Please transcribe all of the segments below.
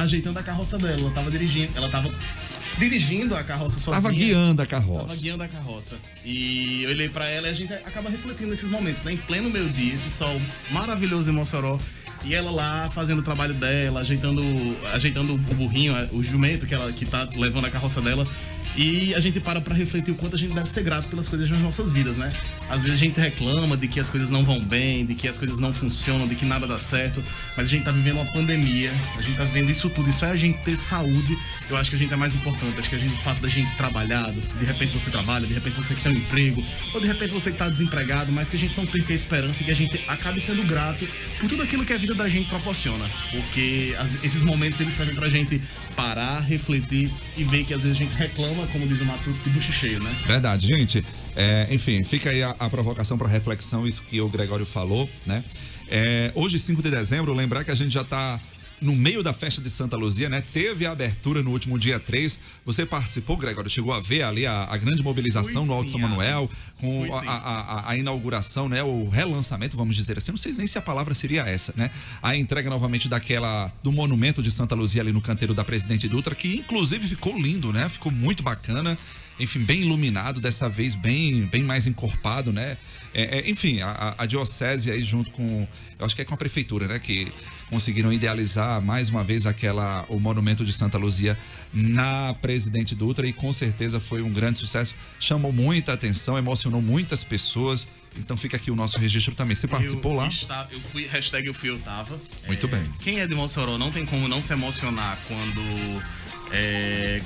ajeitando a carroça dela. Ela tava dirigindo a carroça sozinha. Tava guiando a carroça. Tava guiando a carroça. E eu olhei pra ela e a gente acaba refletindo nesses momentos, né? Em pleno meio-dia, esse sol maravilhoso em Mossoró. E ela lá fazendo o trabalho dela, ajeitando o burrinho, o jumento que tá levando a carroça dela. E a gente para pra refletir o quanto a gente deve ser grato pelas coisas das nossas vidas, né? Às vezes a gente reclama de que as coisas não vão bem, de que as coisas não funcionam, de que nada dá certo. Mas a gente tá vivendo uma pandemia, a gente tá vivendo isso tudo. E só é a gente ter saúde, eu acho que a gente é mais importante. Acho que o fato da gente trabalhar, de repente você trabalha, de repente você tem um emprego, ou de repente você tá desempregado, mas que a gente não perca a esperança e que a gente acabe sendo grato por tudo aquilo que a vida da gente proporciona. Porque esses momentos eles servem pra gente parar, refletir e ver que às vezes a gente reclama, como diz o Matuto, de bucho cheio, né? Verdade, gente. Enfim, fica aí a provocação para reflexão, isso que o Gregório falou, né? Hoje, 5 de dezembro, lembrar que a gente já está no meio da festa de Santa Luzia, né? Teve a abertura no último dia 3. Você participou, Gregório? Chegou a ver ali a grande mobilização no Alto São Manuel, com a inauguração, né? O relançamento, vamos dizer assim. Não sei nem se a palavra seria essa, né? A entrega novamente do monumento de Santa Luzia ali no canteiro da Presidente Dutra, que inclusive ficou lindo, né? Ficou muito bacana. Enfim, bem iluminado, dessa vez bem mais encorpado, né? Enfim, a diocese aí junto com, eu acho que é com a prefeitura, né? Que conseguiram idealizar mais uma vez o monumento de Santa Luzia na Presidente Dutra e com certeza foi um grande sucesso. Chamou muita atenção, emocionou muitas pessoas. Então fica aqui o nosso registro também. Você participou lá? Eu fui, eu tava. Muito bem. Quem é de Mossoró não tem como não se emocionar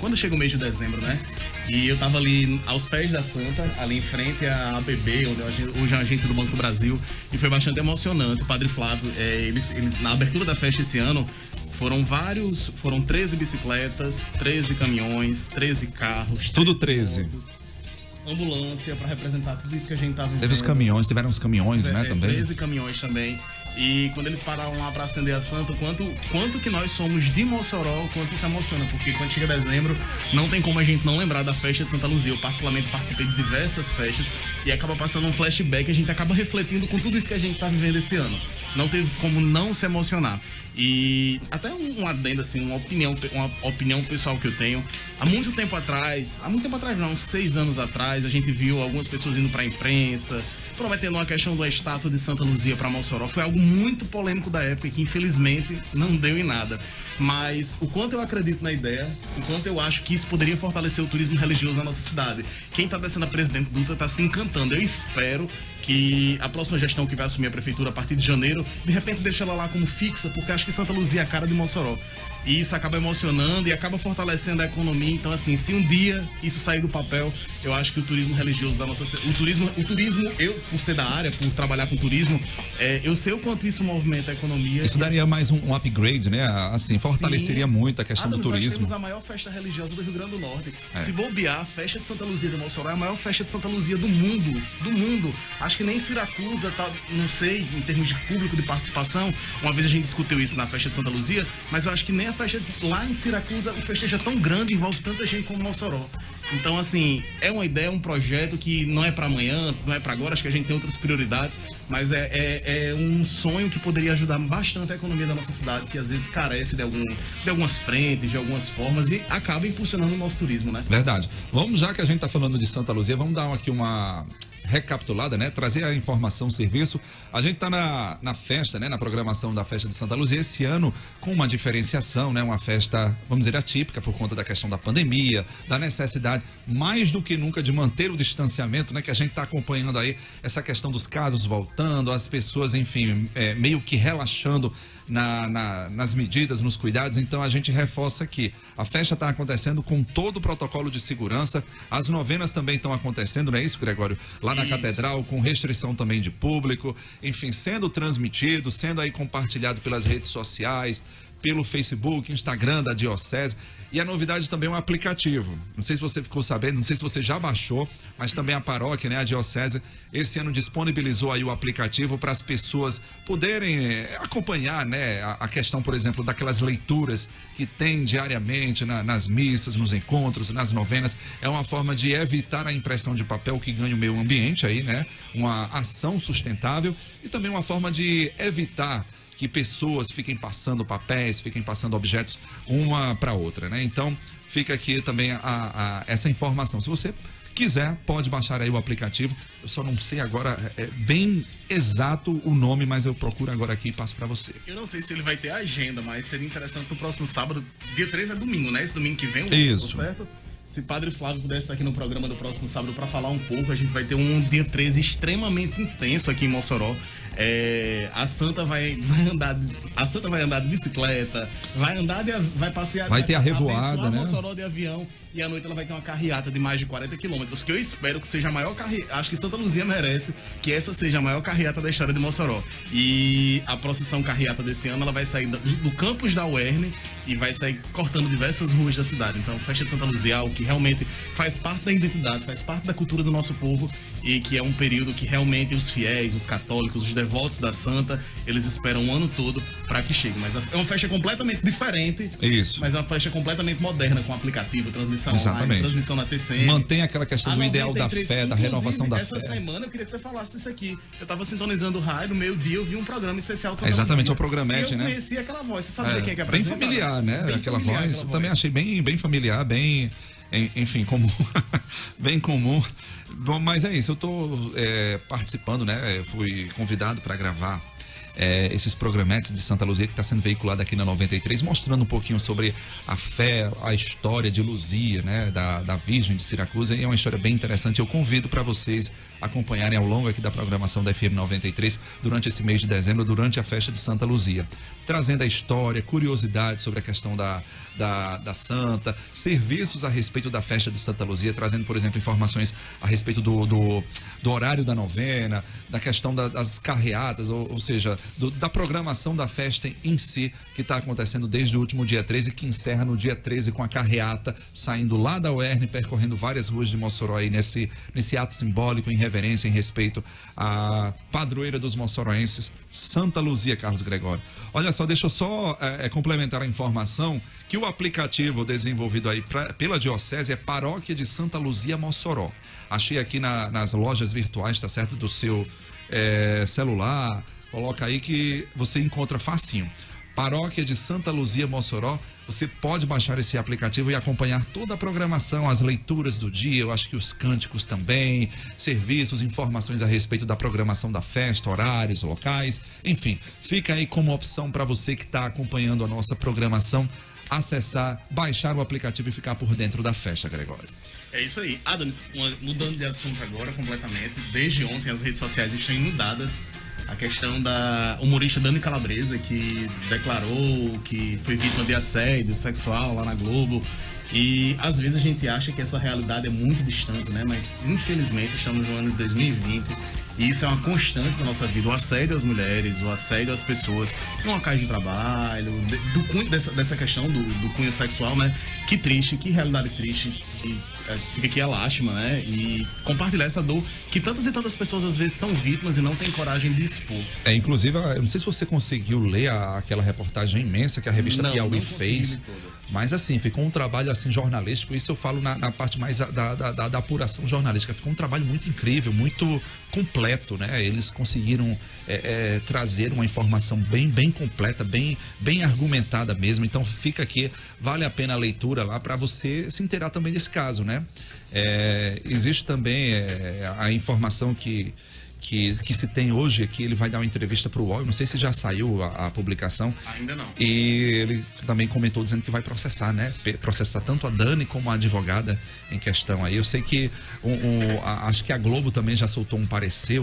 quando chega o mês de dezembro, né? E eu tava ali aos pés da Santa, ali em frente à ABB, hoje é a agência do Banco do Brasil, e foi bastante emocionante. O Padre Flávio, ele na abertura da festa esse ano, foram 13 bicicletas, 13 caminhões, 13 carros. Tudo 13. Motos, ambulância para representar tudo isso que a gente tá vivendo. Teve os caminhões, tiveram os caminhões, né, também. 13 caminhões também. E quando eles pararam lá para acender a Santa, quanto que nós somos de Mossoró, quanto isso emociona, porque quando chega dezembro, não tem como a gente não lembrar da festa de Santa Luzia. Eu particularmente participei de diversas festas e acaba passando um flashback, a gente acaba refletindo com tudo isso que a gente tá vivendo esse ano. Não teve como não se emocionar. E até um adendo, assim, uma opinião pessoal que eu tenho. Há muito tempo atrás não, uns 6 anos atrás, a gente viu algumas pessoas indo pra imprensa, prometendo uma questão da estátua de Santa Luzia para Mossoró. Foi algo muito polêmico da época que infelizmente não deu em nada. Mas o quanto eu acredito na ideia, o quanto eu acho que isso poderia fortalecer o turismo religioso na nossa cidade. Quem tá descendo a Presidente Dutra tá se encantando. Eu espero que a próxima gestão que vai assumir a prefeitura a partir de janeiro, de repente deixa ela lá como fixa, porque acho que Santa Luzia é a cara de Mossoró. E isso acaba emocionando e acaba fortalecendo a economia. Então, assim, se um dia isso sair do papel, eu acho que o turismo religioso da nossa... O turismo, eu, por ser da área, por trabalhar com turismo, eu sei o quanto isso movimenta a economia. Isso daria mais um upgrade, né? Assim, fortaleceria muito a questão do turismo. Nós temos a maior festa religiosa do Rio Grande do Norte. Se bobear, a festa de Santa Luzia de Mossoró é a maior festa de Santa Luzia do mundo. Do mundo. Acho que nem Siracusa, tá, não sei, em termos de público, de participação. Uma vez a gente discutiu isso na festa de Santa Luzia, mas eu acho que nem a festa lá em Siracusa, o festejo é tão grande e envolve tanta gente como Mossoró. Então, assim, é uma ideia, um projeto que não é para amanhã, não é para agora, acho que a gente tem outras prioridades, mas é um sonho que poderia ajudar bastante a economia da nossa cidade, que às vezes carece de algumas frentes, de algumas formas e acaba impulsionando o nosso turismo, né? Verdade. Vamos, já que a gente tá falando de Santa Luzia, vamos dar aqui uma recapitulada, né? Trazer a informação, o serviço. A gente tá na festa, né? Na programação da festa de Santa Luzia esse ano com uma diferenciação, né? Uma festa, vamos dizer, atípica por conta da questão da pandemia, da necessidade mais do que nunca de manter o distanciamento, né? Que a gente tá acompanhando aí essa questão dos casos voltando, as pessoas, enfim, meio que relaxando nas medidas, nos cuidados. Então a gente reforça aqui, a festa está acontecendo com todo o protocolo de segurança, as novenas também estão acontecendo, não é isso, Gregório? Lá na Catedral, com restrição também de público, enfim, sendo transmitido, sendo aí compartilhado pelas redes sociais, pelo Facebook, Instagram da Diocese. E a novidade também é um aplicativo. Não sei se você ficou sabendo, não sei se você já baixou, mas também a paróquia, né, a Diocese, esse ano disponibilizou aí o aplicativo para as pessoas poderem acompanhar, né, a questão, por exemplo, daquelas leituras que tem diariamente nas missas, nos encontros, nas novenas. É uma forma de evitar a impressão de papel que ganha o meio ambiente aí, né? Uma ação sustentável e também uma forma de evitar que pessoas fiquem passando papéis, fiquem passando objetos uma para outra, né? Então, fica aqui também essa informação. Se você quiser, pode baixar aí o aplicativo. Eu só não sei agora bem exato o nome, mas eu procuro agora aqui e passo para você. Eu não sei se ele vai ter agenda, mas seria interessante no próximo sábado, dia 13 é domingo, né? Esse domingo que vem, isso. Certo? Se Padre Flávio pudesse estar aqui no programa do próximo sábado para falar um pouco, a gente vai ter um dia 13 extremamente intenso aqui em Mossoró. A Santa vai andar de bicicleta, vai passear, vai ter a revoada, né? Mossoró de avião, e à noite ela vai ter uma carreata de mais de 40 quilômetros, que eu espero que seja a maior carreata. Acho que Santa Luzia merece que essa seja a maior carreata da história de Mossoró. E a procissão carreata desse ano, ela vai sair do campus da UERN e vai sair cortando diversas ruas da cidade. Então, Festa de Santa Luzia, que realmente faz parte da identidade, faz parte da cultura do nosso povo, e que é um período que realmente os fiéis, os católicos, os devotos da Santa, eles esperam o ano todo para que chegue. Mas é uma festa completamente diferente. Isso. Mas é uma festa completamente moderna, com aplicativo, transmissão online, transmissão na TCM. Mantém aquela questão do ideal da fé, da renovação da fé. Essa semana eu queria que você falasse isso aqui. Eu tava sintonizando o rádio, meio-dia eu vi um programa especial. Exatamente, o programete, né? Eu conheci aquela voz. Você sabia quem é que é bem familiar, né? Bem aquela voz. Eu também achei bem familiar, bem... Enfim, comum. Bem comum. Bom, mas é isso, eu estou participando, né? Eu fui convidado para gravar esses programetes de Santa Luzia, que está sendo veiculado aqui na 93, mostrando um pouquinho sobre a fé, a história de Luzia, né? Da Virgem de Siracusa, e é uma história bem interessante. Eu convido para vocês acompanharem ao longo aqui da programação da FM 93 durante esse mês de dezembro, durante a festa de Santa Luzia, trazendo a história, curiosidades sobre a questão da Santa, serviços a respeito da festa de Santa Luzia, trazendo, por exemplo, informações a respeito do horário da novena, da questão das carreatas, ou seja, da programação da festa em si, que está acontecendo desde o último dia 13, que encerra no dia 13 com a carreata saindo lá da UERN, percorrendo várias ruas de Mossoró aí nesse ato simbólico, em reverência, em respeito à padroeira dos mossoroenses, Santa Luzia Carlos Gregório. Olha só, deixa eu só complementar a informação que o aplicativo desenvolvido aí pela Diocese é Paróquia de Santa Luzia Mossoró. Achei aqui nas lojas virtuais, tá certo? Do seu celular, coloca aí que você encontra facinho. Paróquia de Santa Luzia Mossoró, você pode baixar esse aplicativo e acompanhar toda a programação, as leituras do dia, eu acho que os cânticos também, serviços, informações a respeito da programação da festa, horários, locais, enfim, fica aí como opção para você que está acompanhando a nossa programação, acessar, baixar o aplicativo e ficar por dentro da festa, Gregório. É isso aí. Adonis, mudando de assunto agora completamente, desde ontem as redes sociais estão inundadas. A questão da humorista Dani Calabresa, que declarou que foi vítima de assédio sexual lá na Globo. E às vezes a gente acha que essa realidade é muito distante, né? Mas infelizmente estamos no ano de 2020 e isso é uma constante na nossa vida. O assédio às mulheres, o assédio às pessoas no local de trabalho, dessa questão do cunho sexual, né? Que triste, que realidade triste. E fica aqui a lástima, né? E compartilhar essa dor que tantas e tantas pessoas às vezes são vítimas e não têm coragem de expor. Inclusive, eu não sei se você conseguiu ler aquela reportagem imensa que a revista Piauí fez. Mas assim, ficou um trabalho assim jornalístico, isso eu falo na parte mais da apuração jornalística, ficou um trabalho muito incrível, muito completo, né? Eles conseguiram trazer uma informação bem completa, bem argumentada mesmo, então fica aqui, vale a pena a leitura lá para você se inteirar também desse caso, né? Existe também a informação que se tem hoje aqui, ele vai dar uma entrevista para o UOL, não sei se já saiu a publicação. Ainda não. E ele também comentou dizendo que vai processar, né? Processar tanto a Dani como a advogada em questão aí. Eu sei que acho que a Globo também já soltou um parecer,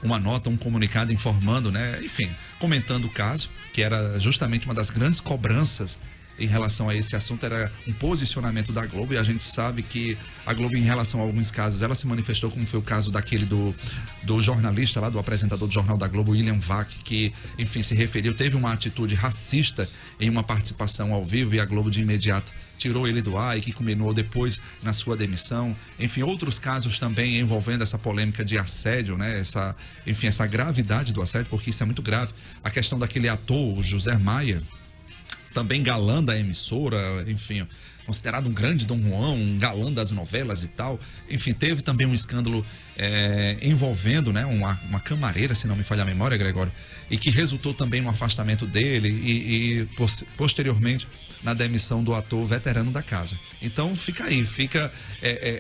uma nota, um comunicado informando, né? Enfim, comentando o caso, que era justamente uma das grandes cobranças em relação a esse assunto, era um posicionamento da Globo, e a gente sabe que a Globo, em relação a alguns casos, ela se manifestou, como foi o caso daquele do jornalista lá, do apresentador do Jornal da Globo, William Vac, que, enfim, se referiu, teve uma atitude racista em uma participação ao vivo, e a Globo de imediato tirou ele do ar e que culminou depois na sua demissão. Enfim, outros casos também envolvendo essa polêmica de assédio, né? Essa gravidade do assédio, porque isso é muito grave. A questão daquele ator, o José Maia, também galã da emissora, enfim, considerado um grande Dom Juan, um galã das novelas e tal. Enfim, teve também um escândalo envolvendo, né, uma camareira, se não me falha a memória, Gregório, e que resultou também no afastamento dele e posteriormente na demissão do ator veterano da casa. Então fica aí, fica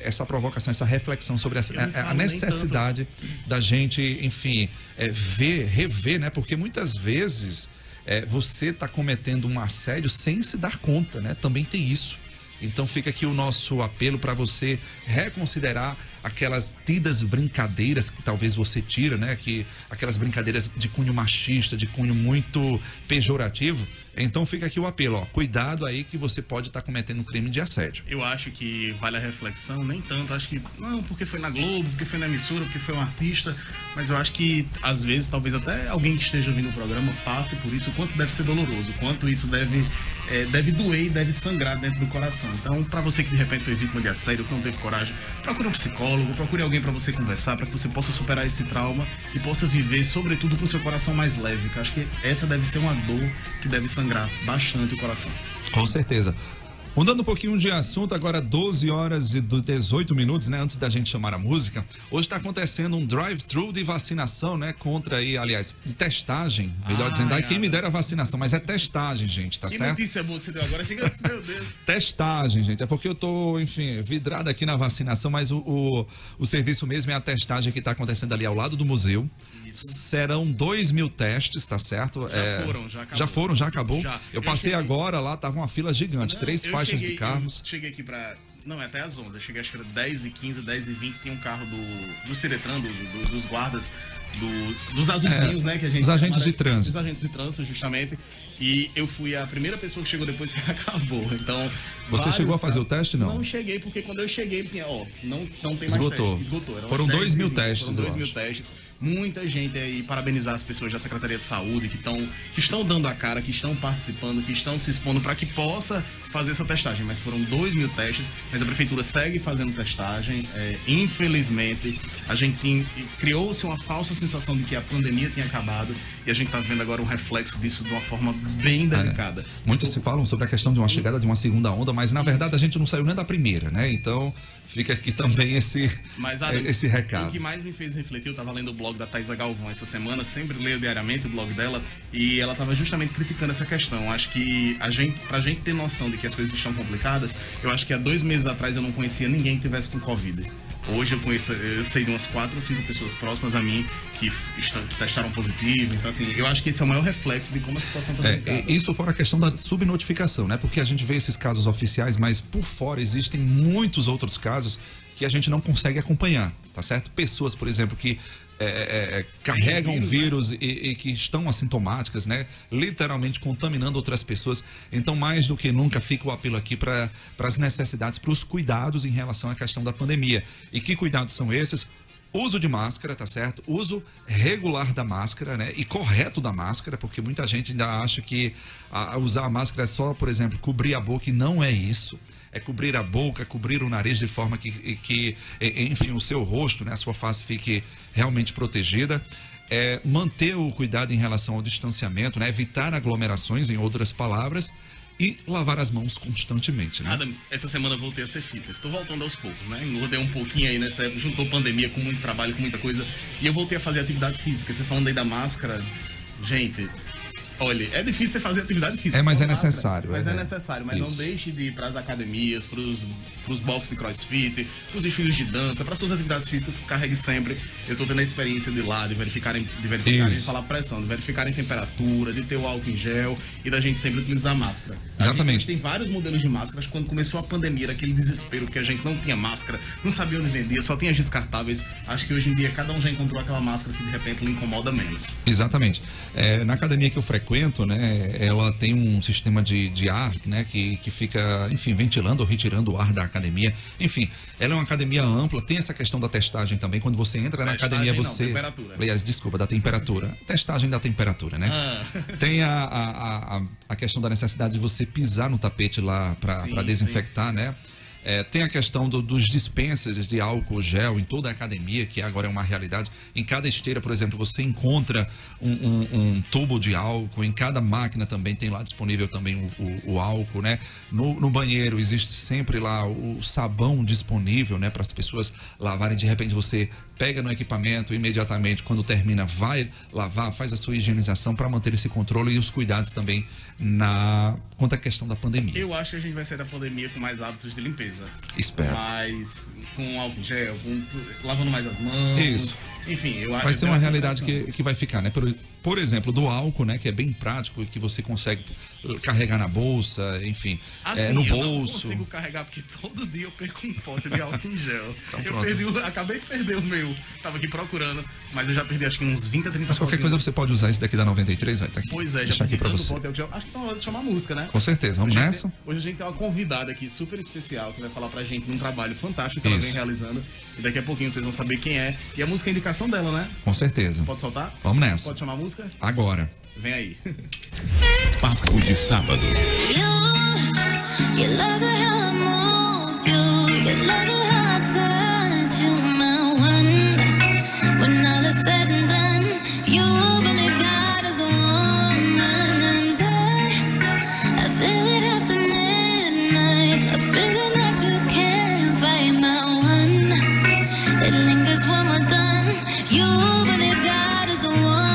essa provocação, essa reflexão sobre a necessidade da gente, enfim, rever, né? Porque muitas vezes você está cometendo um assédio sem se dar conta, né? Também tem isso. Então fica aqui o nosso apelo para você reconsiderar aquelas tidas brincadeiras que talvez você tira, né? Aquelas brincadeiras de cunho machista, de cunho muito pejorativo. Então fica aqui o apelo, ó, cuidado aí que você pode estar cometendo um crime de assédio. Eu acho que vale a reflexão, nem tanto, acho que não, porque foi na Globo, porque foi na emissora, porque foi um artista, mas eu acho que às vezes, talvez até alguém que esteja ouvindo o programa passe por isso, o quanto deve ser doloroso, o quanto isso deve doer e deve sangrar dentro do coração. Então, para você que de repente foi vítima de assédio, que não teve coragem, procure um psicólogo, procure alguém para você conversar, para que você possa superar esse trauma e possa viver, sobretudo, com o seu coração mais leve, que eu acho que essa deve ser uma dor que deve sangrar bastante o coração. Com certeza. Mudando um pouquinho de assunto, agora 12 horas e 18 minutos, né? Antes da gente chamar a música, hoje está acontecendo um drive-thru de vacinação, né? Contra aí, aliás, de testagem, melhor dizendo. Aí quem me dera a vacinação, mas é testagem, gente, tá certo? Que notícia boa que você deu agora, chega, meu Deus. Testagem, gente, é porque eu tô, enfim, vidrado aqui na vacinação, mas o serviço mesmo é a testagem que está acontecendo ali ao lado do museu. Isso. Serão 2.000 testes, tá certo? Já acabou. Eu passei agora lá, tava uma fila gigante, 3 faixas de carros. Eu cheguei aqui pra... Não, é até às 11. Eu cheguei, acho que era 10h15, 10h20, tinha um carro do Ciretran, dos guardas, dos azulzinhos, né? Que a gente os agentes de trânsito. Os agentes de trânsito, justamente. E eu fui a primeira pessoa que chegou depois que acabou. Então... Você chegou a fazer o teste, não? Não cheguei, porque quando eu cheguei, tinha, não tem mais Esgotou. teste. Esgotou. Foram 2.000 testes, Foram 2.000 testes. Muita gente aí, parabenizar as pessoas da Secretaria de Saúde que estão dando a cara, que estão participando, que estão se expondo para que possa fazer essa testagem. Mas foram 2.000 testes, mas a Prefeitura segue fazendo testagem. Infelizmente, a gente criou-se uma falsa sensação de que a pandemia tinha acabado e a gente está vendo agora um reflexo disso de uma forma bem delicada. Muitos se falam sobre a questão de uma chegada de uma segunda onda, mas na verdade a gente não saiu nem da primeira, né? Então fica aqui também esse recado. O que mais me fez refletir, eu estava lendo o blog da Thaisa Galvão essa semana, sempre leio diariamente o blog dela, e ela estava justamente criticando essa questão. Acho que pra gente ter noção de que as coisas estão complicadas, eu acho que há 2 meses atrás eu não conhecia ninguém que tivesse com Covid. Hoje eu sei de umas 4 ou 5 pessoas próximas a mim que testaram positivo. Então, assim, eu acho que esse é o maior reflexo de como a situação está delicada. Isso fora a questão da subnotificação, né? Porque a gente vê esses casos oficiais, mas por fora existem muitos outros casos que a gente não consegue acompanhar, tá certo? Pessoas, por exemplo, que carregam vírus, né? e que estão assintomáticas, né? Literalmente contaminando outras pessoas. Então, mais do que nunca, fica o apelo aqui para as necessidades, para os cuidados em relação à questão da pandemia. E que cuidados são esses? Uso de máscara, tá certo? Uso regular da máscara, né? E correto da máscara, porque muita gente ainda acha que usar a máscara é só, por exemplo, cobrir a boca, e não é isso. É cobrir a boca, cobrir o nariz de forma que enfim, o seu rosto, né, a sua face fique realmente protegida. Manter o cuidado em relação ao distanciamento, né, evitar aglomerações, em outras palavras, e lavar as mãos constantemente, né? Adams, essa semana eu voltei a ser fitness. Estou voltando aos poucos, né? Engordei um pouquinho aí nessa época, juntou pandemia com muito trabalho, com muita coisa, e eu voltei a fazer atividade física. Você falando aí da máscara, gente... Olha, é difícil você fazer atividade física. Mas é necessário. Mas é necessário. Mas isso. Não deixe de ir para as academias, para os boxes de crossfit, para os estilos de dança, para suas atividades físicas, carregue sempre. Eu estou tendo a experiência de ir lá, de verificarem falar pressão, de verificarem temperatura, de ter o álcool em gel e da gente sempre utilizar máscara. Exatamente. A gente tem vários modelos de máscaras. Quando começou a pandemia, era aquele desespero, porque a gente não tinha máscara, não sabia onde vendia, só tinha as descartáveis. Acho que hoje em dia cada um já encontrou aquela máscara que de repente lhe incomoda menos. Exatamente. Na academia que eu frequento, né, ela tem um sistema de ar, né, que fica, enfim, ventilando ou retirando o ar da academia. Enfim, ela é uma academia ampla, tem essa questão da testagem também. Quando você entra na academia, você... temperatura. Aliás, desculpa, da temperatura. Testagem da temperatura, né? Tem a questão da necessidade de você pisar no tapete lá para desinfectar, sim. Né? Tem a questão dos dispensers de álcool gel em toda a academia, que agora é uma realidade. Em cada esteira, por exemplo, você encontra um tubo de álcool. Em cada máquina também tem lá disponível também o álcool, né? No banheiro existe sempre lá o sabão disponível, né? Para as pessoas lavarem. De repente você pega no equipamento, imediatamente, quando termina, vai lavar, faz a sua higienização para manter esse controle e os cuidados também quanto à questão da pandemia. Eu acho que a gente vai sair da pandemia com mais hábitos de limpeza. Espero. Mas com álcool gel, lavando mais as mãos. Isso. Enfim, eu acho vai ser uma realidade que vai ficar, né? Por exemplo, do álcool, né? Que é bem prático e que você consegue carregar na bolsa, enfim, assim, no eu bolso. Eu não consigo carregar porque todo dia eu perco um pote de álcool em gel. Então, acabei de perder o meu. Tava aqui procurando, mas eu já perdi acho que uns 20 a 30 Mas qualquer coisa você pode usar esse daqui da 93, vai tá aqui. Pois é, deixa aqui pra você. Pote de gel. Acho que tá na hora de chamar música, né? Com certeza, vamos nessa? Hoje a gente tem uma convidada aqui super especial que vai falar pra gente de um trabalho fantástico que ela vem realizando. E daqui a pouquinho vocês vão saber quem é. E a música é indicação dela, né? Com certeza. Pode soltar? Vamos nessa. Pode chamar a música? Agora. Vem aí. Papo de Sábado. You love it how I move you love it how I touch you, my one. When all is said and done, you believe God is a woman, and I feel it after midnight, a feeling that you can't fight, my one. It lingers when we're done. You believe God is a woman.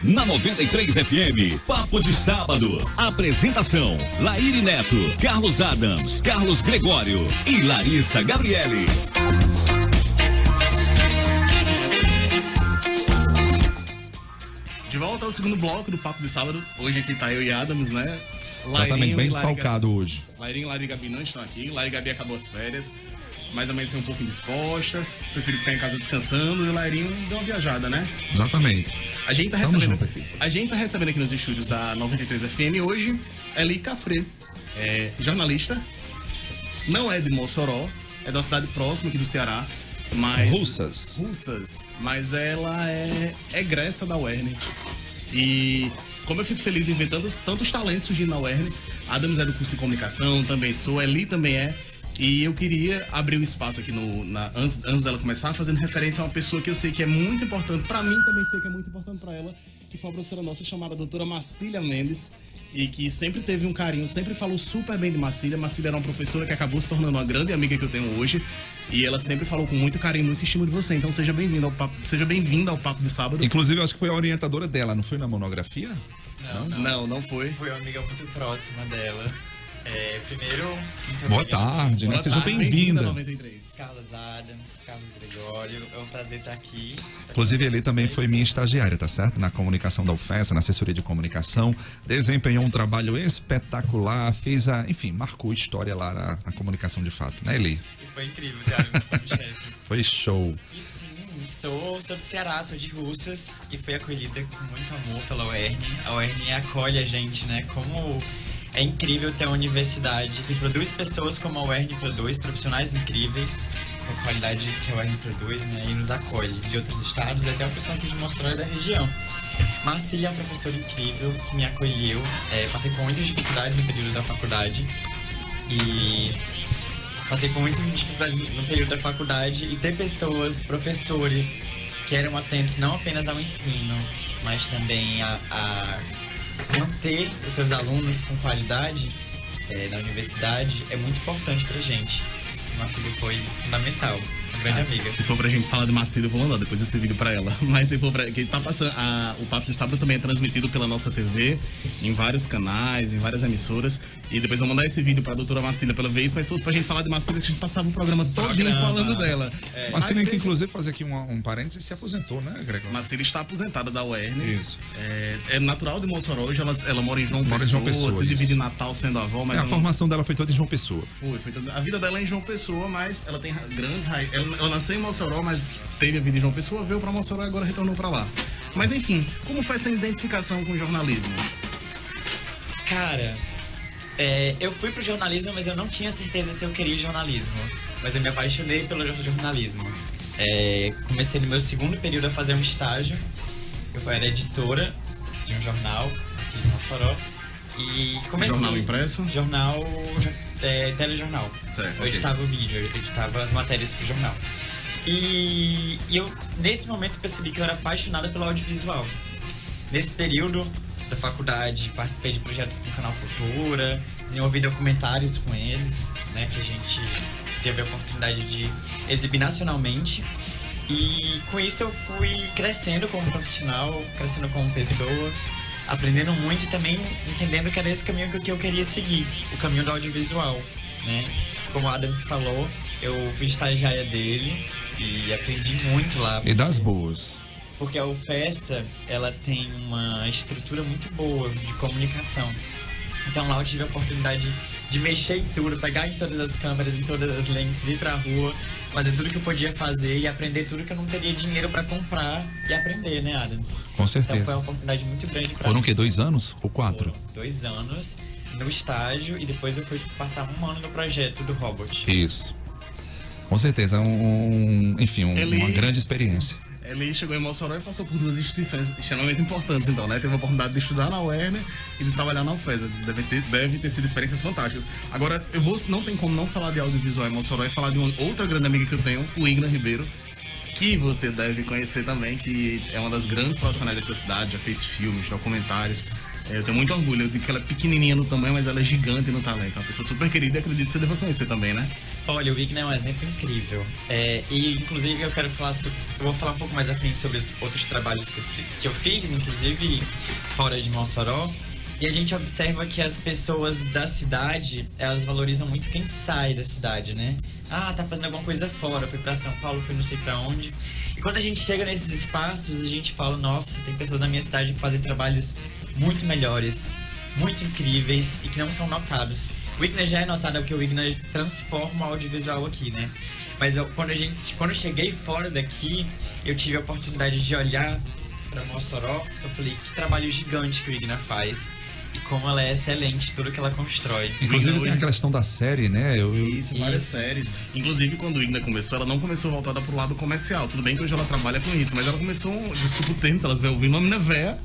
Na 93 FM, Papo de Sábado. Apresentação: Laíri Neto, Carlos Adams, Carlos Gregório e Larissa Gabriele. De volta ao segundo bloco do Papo de Sábado. Hoje aqui tá eu e Adams, né? Exatamente, bem desfalcado hoje. Lairinho e Lari Gabi não estão aqui. Lari Gabi acabou as férias, mas amanheceu um pouco indisposta. Prefiro ficar em casa descansando. E o Lairinho deu uma viajada, né? Exatamente. A gente tá recebendo aqui nos estúdios da 93 FM hoje Eli Cafré, jornalista, não é de Mossoró, é da cidade próxima aqui do Ceará, mas Russas, mas ela é egressa da UERN. E como eu fico feliz em ver tantos talentos surgindo na UERN. Adams é do curso de comunicação, também sou, Eli também é. E eu queria abrir um espaço aqui antes dela começar, fazendo referência a uma pessoa que eu sei que é muito importante para mim, também sei que é muito importante para ela, que foi uma professora nossa chamada doutora Marcília Mendes, e que sempre teve um carinho, sempre falou super bem de Marcília. Marcília era uma professora que acabou se tornando uma grande amiga que eu tenho hoje, e ela sempre falou com muito carinho, muito estímulo de você. Então seja bem-vinda ao Papo de Sábado. Inclusive, eu acho que foi a orientadora dela, não foi na monografia? Não foi. Fui uma amiga muito próxima dela. Primeiro, muito Boa obrigado. tarde, né? Seja bem-vinda. 93. Carlos Adams, Carlos Gregório, é um prazer estar aqui. Inclusive, ele também foi minha estagiária, tá certo? Na comunicação da UFES, na assessoria de comunicação. Desempenhou um trabalho espetacular, enfim, marcou história lá na comunicação de fato, né, Eli? E foi incrível ter Adams como chefe. Foi show. E sim, sou do Ceará, sou de Russas e fui acolhida com muito amor pela UERN. A UERN acolhe a gente, né? Como é incrível ter uma universidade que produz pessoas como a UERN produz, profissionais incríveis, com a qualidade que a UERN produz, né? E nos acolhe de outros estados e até o pessoal aqui de Mossoró da região. Marcília é uma professora incrível que me acolheu. Passei por muitas dificuldades no período da faculdade e passei por muitas dificuldades no período da faculdade e ter pessoas, professores, que eram atentos não apenas ao ensino, mas também a manter os seus alunos com qualidade na universidade é muito importante pra gente. A Marcília foi fundamental, uma grande amiga. Se for pra gente falar de Marcília, eu vou mandar depois esse vídeo pra ela. Mas se for pra... que tá passando, o Papo de Sábado também é transmitido pela nossa TV, em vários canais, em várias emissoras. E depois eu vou mandar esse vídeo pra doutora Marcília pela vez, mas se fosse pra gente falar de Marcília, que a gente passava o programa todinho falando dela. Marcília, que inclusive, fazer aqui um parênteses, se aposentou, né, Gregório? Marcília está aposentada da UERN. Isso. É natural de Mossoró, hoje ela mora em João Pessoa, se divide isso. em Natal sendo avó, mas A formação dela foi toda em João Pessoa. a vida dela é em João Pessoa, mas ela tem grandes raízes. Ela nasceu em Mossoró, mas teve a vida em João Pessoa, veio pra Mossoró e agora retornou pra lá. Mas enfim, como foi essa identificação com o jornalismo? Cara, eu fui pro jornalismo, mas eu não tinha certeza se eu queria jornalismo. Mas eu me apaixonei pelo jornalismo. Comecei no meu segundo período a fazer um estágio. Eu era editora de um jornal aqui de Mossoró. E comecei... Jornal impresso? Jornal, telejornal. Certo, Eu editava o vídeo, eu editava as matérias pro jornal. E eu, nesse momento, percebi que eu era apaixonada pelo audiovisual. Nesse período da faculdade, participei de projetos com o Canal Futura, desenvolvi documentários com eles, né, que a gente teve a oportunidade de exibir nacionalmente. E com isso eu fui crescendo como profissional, crescendo como pessoa, aprendendo muito e também entendendo que era esse caminho que eu queria seguir, o caminho do audiovisual, né? Como o Adams falou, eu fui estagiária dele e aprendi muito lá. E das boas. Porque a UFESA, ela tem uma estrutura muito boa de comunicação. Então lá eu tive a oportunidade de mexer em tudo, pegar em todas as câmeras, em todas as lentes, ir pra rua, fazer tudo que eu podia fazer e aprender tudo que eu não teria dinheiro pra comprar e aprender, né, Adams? Com certeza. Então foi uma oportunidade muito grande pra Foram o mim. quê? 2 anos ou 4? Foram 2 anos no estágio e depois eu fui passar 1 ano no projeto do Robot. Isso. Com certeza, uma grande experiência. Ele chegou em Mossoró e passou por 2 instituições extremamente importantes, então, né? Teve a oportunidade de estudar na UERN e de trabalhar na UFESA. Deve ter sido experiências fantásticas. Agora, não tem como não falar de audiovisual em Mossoró e falar de uma outra grande amiga que eu tenho, o Igna Ribeiro, que você deve conhecer também, que é uma das grandes profissionais da cidade, já fez filmes, documentários. Eu tenho muito orgulho, eu digo que ela é pequenininha no tamanho, mas ela é gigante no talento. É uma pessoa super querida e acredito que você deva conhecer também, né? Olha, o Igna é um exemplo incrível. E, inclusive, eu vou falar um pouco mais à frente sobre outros trabalhos que eu fiz, inclusive fora de Mossoró. E a gente observa que as pessoas da cidade, elas valorizam muito quem sai da cidade, né? Ah, tá fazendo alguma coisa fora, foi pra São Paulo, foi não sei pra onde. E quando a gente chega nesses espaços, a gente fala, nossa, tem pessoas na minha cidade que fazem trabalhos muito melhores, muito incríveis e que não são notados. O Igna já é notado porque o Igna transforma o audiovisual aqui, né? Mas quando eu cheguei fora daqui, eu tive a oportunidade de olhar para Mossoró, eu falei, que trabalho gigante que o Igna faz e como ela é excelente, tudo que ela constrói. Inclusive tem a questão da série, né? Isso, várias séries. Inclusive, quando o Igna começou, ela não começou voltada pro lado comercial. Tudo bem que hoje ela trabalha com isso, mas ela começou, desculpa o termo, se ela ouviu uma menina véia,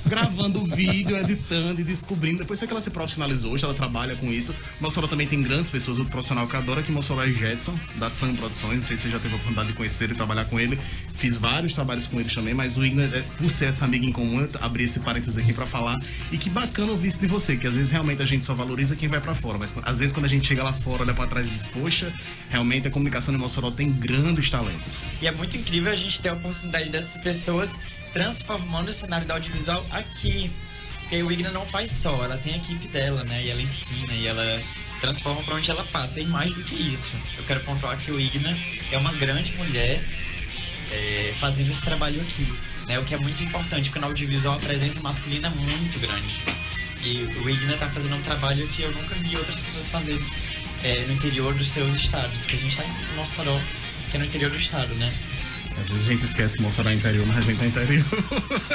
gravando vídeo, editando e descobrindo. Depois foi que ela se profissionalizou, hoje ela trabalha com isso. Mossoró também tem grandes pessoas, outro profissional que adora aqui em Mossoró é Jetson, da Sam Produções. Não sei se você já teve a oportunidade de conhecer e trabalhar com ele. Fiz vários trabalhos com ele também, mas o Igna, por ser essa amiga em comum, eu abri esse parênteses aqui pra falar. E que bacana ouvir isso de você, que às vezes realmente a gente só valoriza quem vai pra fora, mas às vezes quando a gente chega lá fora, olha pra trás e diz, poxa, realmente a comunicação de Mossoró tem grandes talentos. E é muito incrível a gente ter a oportunidade dessas pessoas transformando o cenário do audiovisual aqui. Porque o Igna não faz só, ela tem a equipe dela, né? E ela ensina, e ela transforma pra onde ela passa. E mais do que isso, eu quero pontuar que o Igna é uma grande mulher fazendo esse trabalho aqui, né? O que é muito importante, porque no audiovisual a presença masculina é muito grande. E o Igna tá fazendo um trabalho que eu nunca vi outras pessoas fazerem no interior dos seus estados. Porque a gente tá em Mossoró, que é no interior do estado, né? Às vezes a gente esquece que Mossoró é interior, mas a gente tá interior.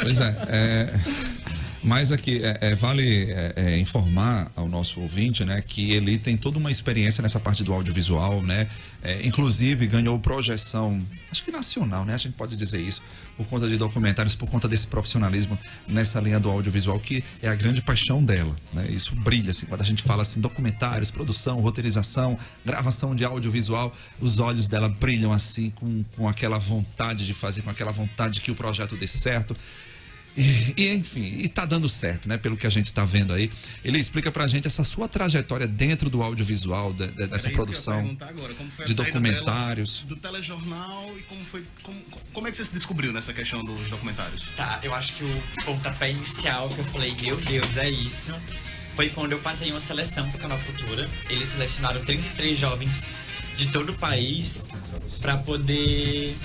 Pois mas aqui vale informar ao nosso ouvinte, né, que ele tem toda uma experiência nessa parte do audiovisual, né? Inclusive ganhou projeção, acho que nacional, né? A gente pode dizer isso, por conta de documentários, por conta desse profissionalismo nessa linha do audiovisual, que é a grande paixão dela, né? Isso brilha, assim, quando a gente fala assim, documentários, produção, roteirização, gravação de audiovisual, os olhos dela brilham assim, com aquela vontade de fazer, com aquela vontade que o projeto dê certo. E enfim, e tá dando certo, né? Pelo que a gente tá vendo aí. Ele explica pra gente essa sua trajetória dentro do audiovisual, dessa produção agora, como foi a de saída documentários. dela, do telejornal, e como é que você se descobriu nessa questão dos documentários? Tá, eu acho que o pontapé inicial que eu falei, meu Deus, é isso, foi quando eu passei uma seleção pro Canal Futura. Eles selecionaram 33 jovens de todo o país pra poder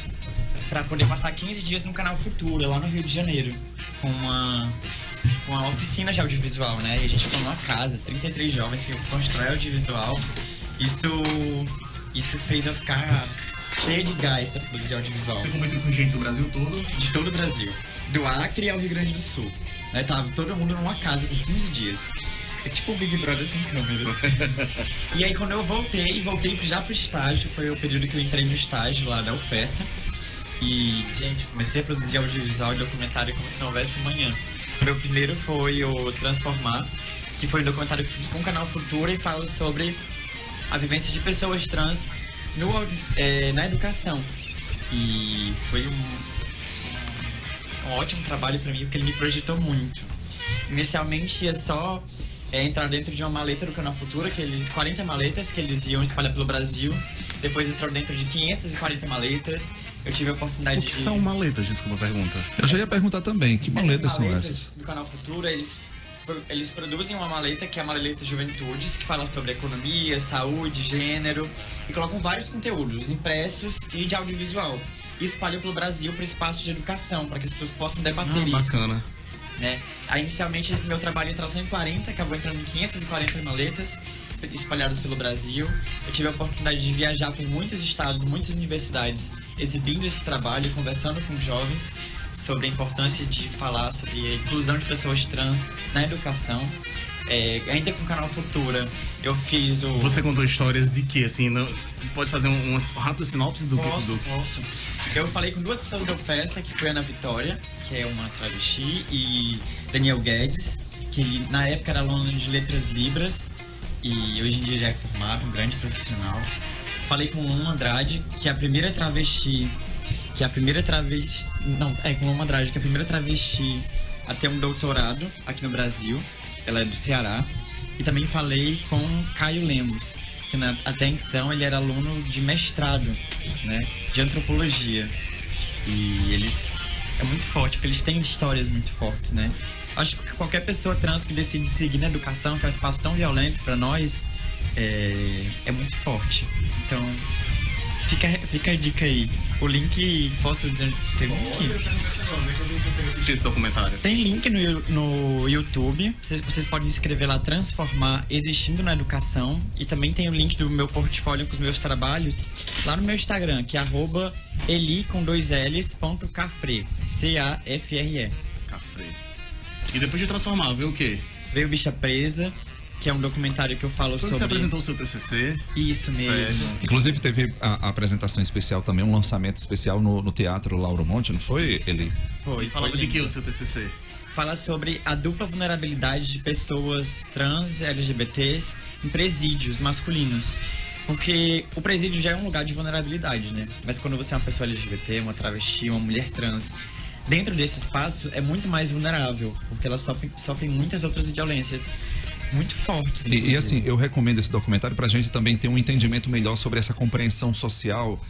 passar 15 dias no Canal Futura, lá no Rio de Janeiro, com uma oficina de audiovisual, né? E a gente ficou numa casa, 33 jovens que constroem audiovisual. Isso fez eu ficar cheio de gás pra produzir audiovisual. Você competiu com gente do Brasil todo? De todo o Brasil. Do Acre ao Rio Grande do Sul. Né? Tava todo mundo numa casa por 15 dias. É tipo o Big Brother sem câmeras. E aí quando eu voltei já pro estágio, foi o período que eu entrei no estágio lá da UFESA. E, gente, comecei a produzir audiovisual e documentário como se não houvesse amanhã. Meu primeiro foi o Transformar, que foi um documentário que fiz com o Canal Futura e fala sobre a vivência de pessoas trans na educação. E foi um ótimo trabalho pra mim, porque ele me projetou muito. Inicialmente ia só entrar dentro de uma maleta do Canal Futura, 40 maletas que eles iam espalhar pelo Brasil. Depois entrou dentro de 540 maletas. Eu tive a oportunidade de... O que são maletas? Desculpa a pergunta. Eu já ia perguntar também, que maletas são essas? Do Canal Futura, eles produzem uma maleta que é a Maleta Juventudes, que fala sobre economia, saúde, gênero, e colocam vários conteúdos impressos e de audiovisual. E espalham pelo Brasil para espaços de educação, para que as pessoas possam debater isso. Bacana. Né? Aí, inicialmente, esse meu trabalho entrou só em 40, acabou entrando em 540 maletas espalhadas pelo Brasil. Eu tive a oportunidade de viajar por muitos estados, muitas universidades, exibindo esse trabalho, conversando com jovens sobre a importância de falar sobre a inclusão de pessoas trans na educação. Ainda com o Canal Futura, eu fiz o... Você contou histórias de que, assim, pode fazer uma rápida sinopse do... Posso. Eu falei com duas pessoas da UFESA, que foi a Ana Vitória, que é uma travesti, e Daniel Guedes, que na época era aluno de Letras Libras, e hoje em dia já é formado, um grande profissional. Falei com Luma Andrade, que é a primeira travesti... com Luma Andrade, que é a primeira travesti a ter um doutorado aqui no Brasil. Ela é do Ceará. E também falei com Caio Lemos, que até então ele era aluno de mestrado, né, de antropologia. E eles... é muito forte, porque eles têm histórias muito fortes, né? Acho que qualquer pessoa trans que decide seguir na educação, que é um espaço tão violento pra nós, é muito forte. Então, fica a dica aí. O link, posso dizer, tem link? Esse documentário. Tem link no YouTube, vocês podem escrever lá Transformar Existindo na Educação, e também tem o link do meu portfólio com os meus trabalhos lá no meu Instagram, que é @eli_cafre, C-A-F-R-E. Cafre. E depois de Transformar, veio o quê? Veio Bicha Presa, que é um documentário que eu falo sobre... Você apresentou o seu TCC. Isso mesmo. Certo. Inclusive teve a apresentação especial também, um lançamento especial no Teatro Lauro Monte, não foi, Eli? Foi. Falava de que o seu TCC? Fala sobre a dupla vulnerabilidade de pessoas trans, LGBTs, em presídios masculinos. Porque o presídio já é um lugar de vulnerabilidade, né? Mas quando você é uma pessoa LGBT, uma travesti, uma mulher trans, dentro desse espaço é muito mais vulnerável, porque elas sofrem muitas outras violências muito fortes. E assim, eu recomendo esse documentário pra gente também ter um entendimento melhor sobre essa compreensão social.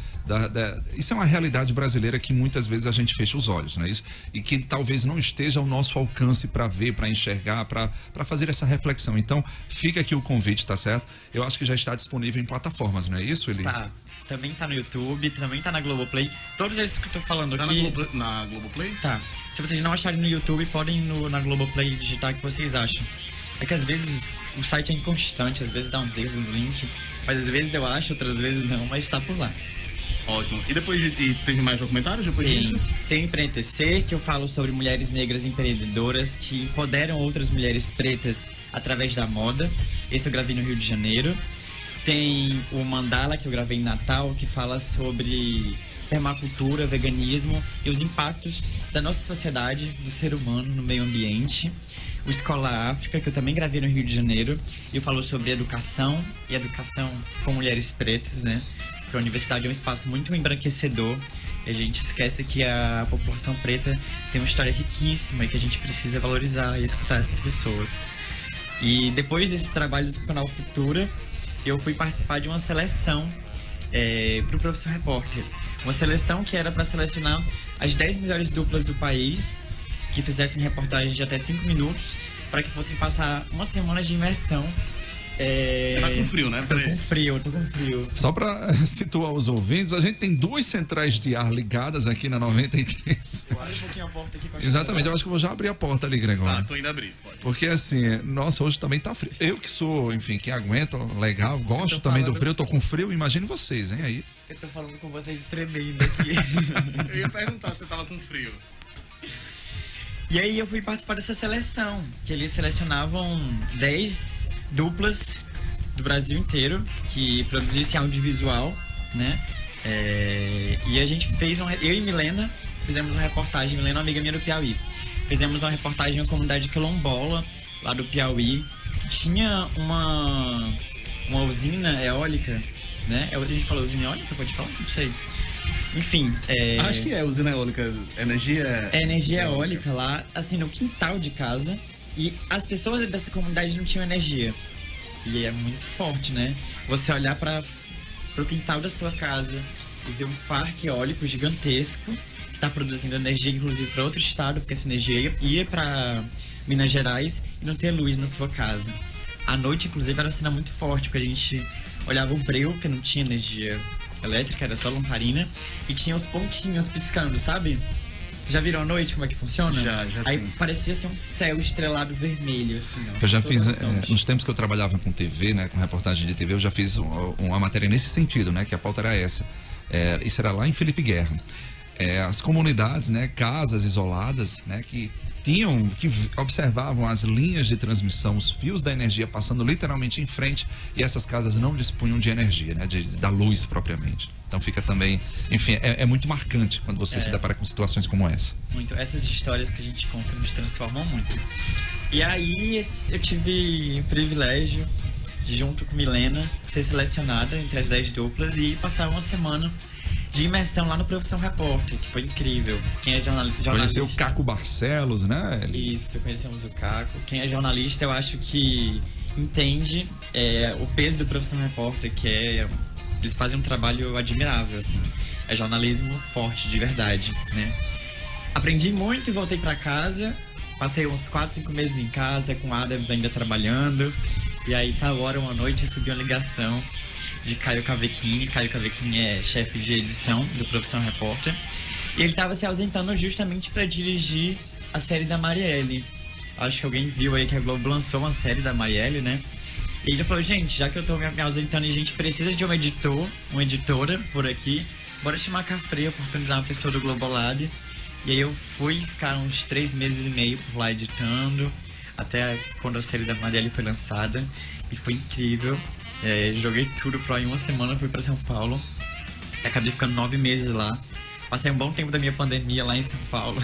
Isso é uma realidade brasileira que muitas vezes a gente fecha os olhos, não é isso? E que talvez não esteja ao nosso alcance para ver, para enxergar, para fazer essa reflexão. Então, fica aqui o convite, tá certo? Eu acho que já está disponível em plataformas, não é isso, Eli? Tá. Também tá no YouTube, também tá na Globoplay. Todos esses que eu tô falando Tá aqui... na Globoplay? Tá. Se vocês não acharem no YouTube, podem ir na Globoplay digitar o que vocês acham. É que às vezes o site é inconstante, às vezes dá uns erros no link, mas às vezes eu acho, outras vezes não, mas tá por lá. Ótimo. E depois teve mais documentários depois disso? Tem Empreender, que eu falo sobre mulheres negras empreendedoras que empoderam outras mulheres pretas através da moda. Esse eu gravei no Rio de Janeiro. Tem o Mandala, que eu gravei em Natal, que fala sobre permacultura, veganismo e os impactos da nossa sociedade, do ser humano no meio ambiente. O Escola África, que eu também gravei no Rio de Janeiro, e eu falo sobre educação e educação com mulheres pretas, né? Porque a universidade é um espaço muito embranquecedor e a gente esquece que a população preta tem uma história riquíssima e que a gente precisa valorizar e escutar essas pessoas. E depois desses trabalhos do canal Futura, eu fui participar de uma seleção para o Profissão Repórter. Uma seleção que era para selecionar as 10 melhores duplas do país que fizessem reportagens de até 5 minutos para que fossem passar uma semana de imersão. Tá com frio, né? Tô com frio. Só para situar os ouvintes, a gente tem 2 centrais de ar ligadas aqui na 93. Abre um pouquinho a porta aqui. Exatamente, eu acho que eu vou já abrir a porta ali, Gregório. Tá, tô indo abrir, pode. Porque assim, nossa, hoje também tá frio. Eu que sou, enfim, quem aguenta, legal, gosto tô também do falando- frio, tô com frio, imagine vocês, hein, aí. Eu tô falando com vocês tremendo aqui. Eu ia perguntar se você tava com frio. E aí eu fui participar dessa seleção, que eles selecionavam 10 duplas do Brasil inteiro que produzissem audiovisual, né? E a gente fez eu e Milena fizemos uma reportagem, Milena é uma amiga minha do Piauí. Fizemos uma reportagem na comunidade quilombola, lá do Piauí, que tinha uma usina eólica, né? A gente falou usina eólica, pode falar? Não sei. Enfim, Acho que é usina eólica, energia... é energia eólica lá, assim, no quintal de casa. E as pessoas dessa comunidade não tinham energia. E é muito forte, né? Você olhar pro quintal da sua casa e ver um parque eólico gigantesco que tá produzindo energia, inclusive, para outro estado, porque essa energia ia para Minas Gerais e não ter luz na sua casa. À noite, inclusive, era uma cena muito forte, porque a gente olhava o breu, que não tinha energia elétrica, era só lamparina, e tinha os pontinhos piscando, sabe? Já viram à noite como é que funciona? Já Aí sim. parecia ser um céu estrelado vermelho, assim, ó. Eu já Todo fiz, horizonte. nos tempos que eu trabalhava com TV, né, com reportagem de TV, eu já fiz uma matéria nesse sentido, né, que a pauta era essa. Isso era lá em Felipe Guerra. As comunidades, né, casas isoladas, né, que observavam as linhas de transmissão, os fios da energia passando literalmente em frente, e essas casas não dispunham de energia, né, da luz propriamente. Então fica também, enfim, é muito marcante quando você se depara com situações como essa. Muito. Essas histórias que a gente conta nos transformam muito. E aí eu tive o privilégio de, junto com Milena, ser selecionada entre as 10 duplas e passar uma semana de imersão lá no Profissão Repórter, que foi incrível. Quem é jornalista... Conheceu o Caco Barcelos, né? Isso, conhecemos o Caco. Quem é jornalista, eu acho que entende o peso do Profissão Repórter, que eles fazem um trabalho admirável, assim. É jornalismo forte, de verdade, né? Aprendi muito e voltei pra casa. Passei uns 4, 5 meses em casa, com o Adams ainda trabalhando. E aí, tal hora, uma noite, recebi uma ligação de Caio Cavecchini. Caio Cavecchini é chefe de edição do Profissão Repórter. E ele estava se ausentando justamente para dirigir a série da Marielle. Acho que alguém viu aí que a Globo lançou uma série da Marielle, né? E ele falou, gente, já que eu tô me ausentando e a gente precisa de uma editora por aqui, bora chamar a Cafre, oportunizar uma pessoa do Globolab. E aí eu fui ficar uns 3 meses e meio por lá editando, até quando a série da Marielle foi lançada. E foi incrível. Joguei tudo pro em uma semana, fui pra São Paulo. Acabei ficando 9 meses lá. Passei um bom tempo da minha pandemia lá em São Paulo.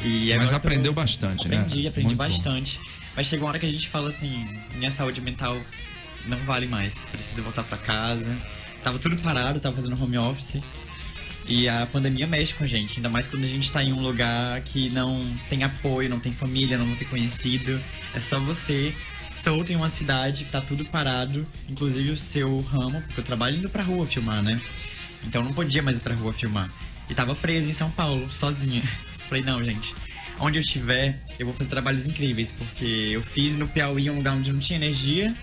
E Mas agora aprendeu bastante, né? Aprendi Muito bom. bastante. Mas chegou uma hora que a gente fala assim, minha saúde mental não vale mais. Preciso voltar pra casa. Tava tudo parado, tava fazendo home office. E a pandemia mexe com a gente, ainda mais quando a gente tá em um lugar que não tem apoio, não tem família, não tem conhecido. É só você solto em uma cidade que tá tudo parado, inclusive o seu ramo, porque eu trabalho indo pra rua filmar, né? Então não podia mais ir pra rua filmar. E tava presa em São Paulo, sozinha. Falei, não, gente, onde eu estiver, eu vou fazer trabalhos incríveis, porque eu fiz no Piauí, um lugar onde não tinha energia,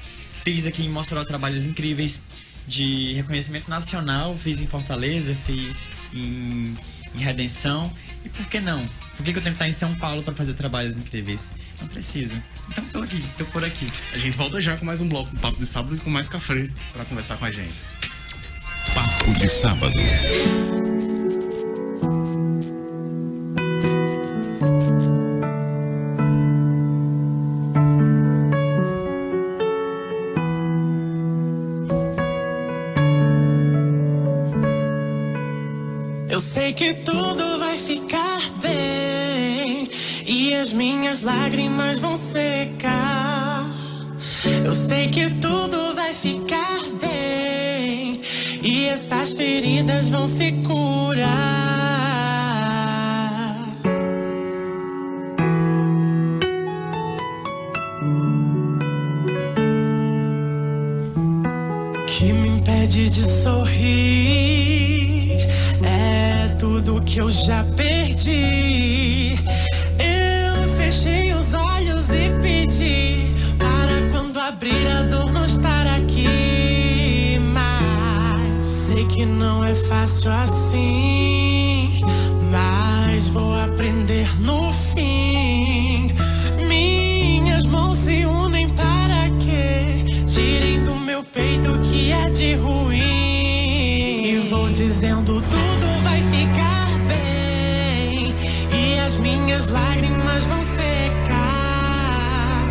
fiz aqui em Mossoró trabalhos incríveis de reconhecimento nacional, fiz em Fortaleza, fiz em Redenção, e por que não? Por que eu tenho que estar em São Paulo para fazer trabalhos incríveis? Não preciso. Então tô aqui, tô por aqui. A gente volta já com mais um bloco do Papo de Sábado e com mais café para conversar com a gente. Papo de Sábado. Eu sei que tudo vai ficar bem e as minhas lágrimas vão secar. Eu sei que tudo vai ficar bem e essas feridas vão se curar. O que me impede de sorrir é tudo que eu já perdi. Eu fechei os olhos e pedi para quando abrir a dor não estar aqui. Mas sei que não é fácil assim, mas vou aprender no fim. Minhas mãos se unem para que tirem do meu peito o que é de ruim. E vou dizendo tudo vai ficar bem e as minhas lágrimas vão secar.